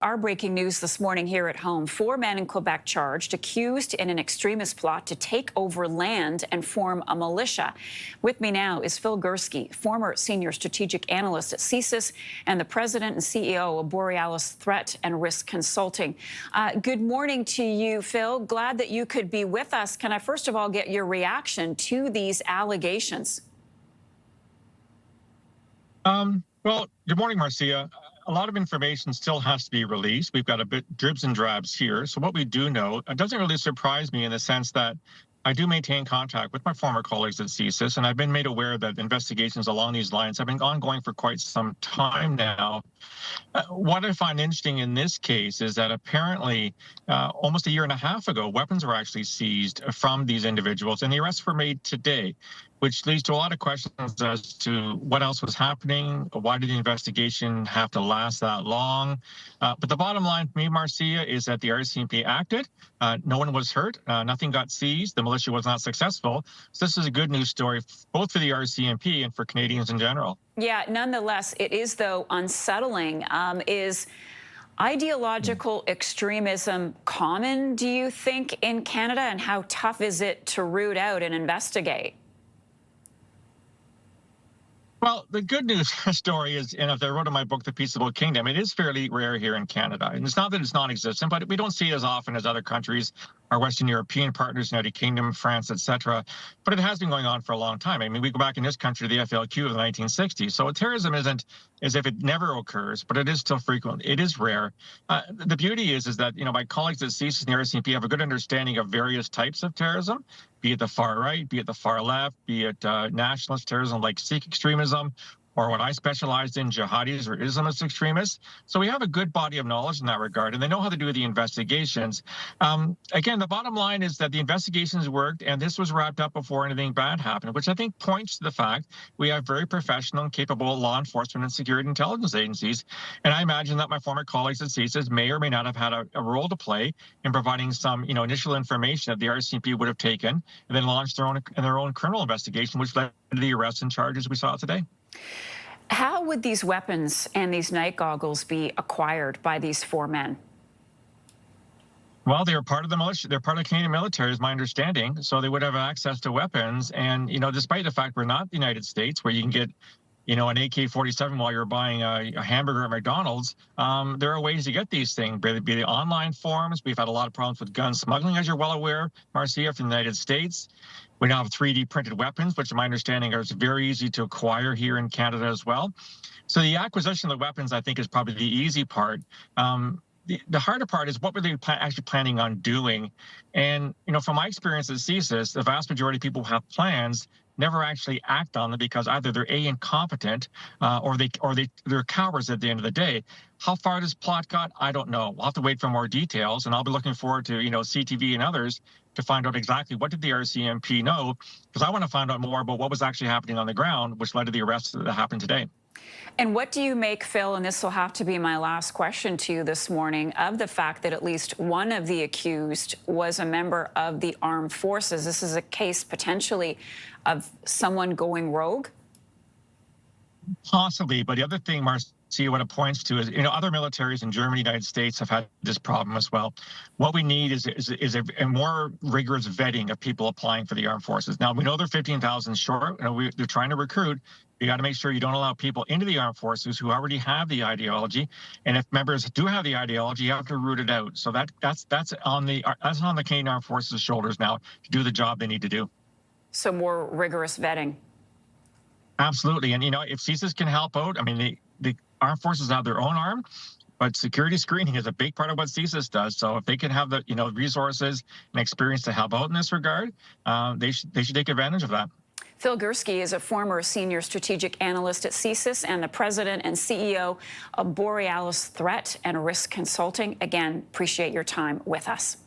Our breaking news this morning here at home. 4 men in Quebec charged, accused in an extremist plot to take over land and form a militia. With me now is Phil Gurski, former senior strategic analyst at CSIS and the president and CEO of Borealis Threat and Risk Consulting. Good morning to you, Phil. Glad that you could be with us. Can I first of all get your reaction to these allegations? Well, good morning, Marcia. A lot of information still has to be released. We've got a bit dribs and drabs here. So what we do know, it doesn't really surprise me in the sense that I do maintain contact with my former colleagues at CSIS, and I've been made aware that investigations along these lines have been ongoing for quite some time now. What I find interesting in this case is that apparently almost a year and a half ago, weapons were actually seized from these individuals, and the arrests were made today, which leads to a lot of questions as to what else was happening. Why did the investigation have to last that long? But the bottom line for me, Marcia, is that the RCMP acted. No one was hurt. Nothing got seized. The militia was not successful. So this is a good news story, both for the RCMP and for Canadians in general. Yeah, nonetheless, it is, though, unsettling. Is ideological extremism common, do you think, in Canada? And how tough is it to root out and investigate? Well, the good news story is, and as I wrote in my book, The Peaceable Kingdom, it is fairly rare here in Canada. And it's not that it's non-existent, but we don't see it as often as other countries, our Western European partners, United Kingdom, France, etc. But it has been going on for a long time. I mean, we go back in this country to the FLQ of the 1960s. So terrorism isn't as if it never occurs, but it is still frequent. It is rare. The beauty is that, my colleagues at CSIS and the RCMP have a good understanding of various types of terrorism, be it the far right, be it the far left, be it nationalist terrorism like Sikh extremism, or what I specialized in, jihadis or Islamist extremists. So we have a good body of knowledge in that regard, and they know how to do the investigations. Again, the bottom line is that the investigations worked, and this was wrapped up before anything bad happened, which I think points to the fact we have very professional and capable law enforcement and security intelligence agencies. And I imagine that my former colleagues at CSIS may or may not have had a role to play in providing some, initial information that the RCMP would have taken and then launched their own criminal investigation, which led to the arrests and charges we saw today. How would these weapons and these night goggles be acquired by these 4 men? Well, they're part of the militia. They're part of the Canadian military, is my understanding. So they would have access to weapons. And, despite the fact we're not the United States, where you can get, an AK-47 while you're buying a hamburger at McDonald's, there are ways to get these things, be the online forms. We've had a lot of problems with gun smuggling, as you're well aware, Marcia, from the United States. We now have 3D printed weapons, which, in my understanding, are very easy to acquire here in Canada as well. So the acquisition of the weapons, I think, is probably the easy part. The harder part is what were they actually planning on doing? And, from my experience at CSIS, the vast majority of people who have plans never actually act on them because either they're incompetent or they're cowards at the end of the day. How far this plot got, I don't know. We'll have to wait for more details, and I'll be looking forward to CTV and others to find out exactly what did the RCMP know, because I want to find out more about what was actually happening on the ground, which led to the arrests that happened today. And what do you make, Phil, and this will have to be my last question to you this morning, of the fact that at least one of the accused was a member of the armed forces? This is a case potentially of someone going rogue? Possibly, but the other thing, Marcia, what it points to is, other militaries in Germany, United States have had this problem as well. What we need is a more rigorous vetting of people applying for the armed forces. Now, we know they're 15,000 short. They're trying to recruit. You got to make sure you don't allow people into the armed forces who already have the ideology. And if members do have the ideology, you have to root it out. So that's on the Canadian Armed Forces' shoulders now to do the job they need to do. So more rigorous vetting. Absolutely. And, if CSIS can help out, I mean, the armed forces have their own arm, but security screening is a big part of what CSIS does. So if they can have the, resources and experience to help out in this regard, they should take advantage of that. Phil Gurski is a former senior strategic analyst at CSIS and the president and CEO of Borealis Threat and Risk Consulting. Again, appreciate your time with us.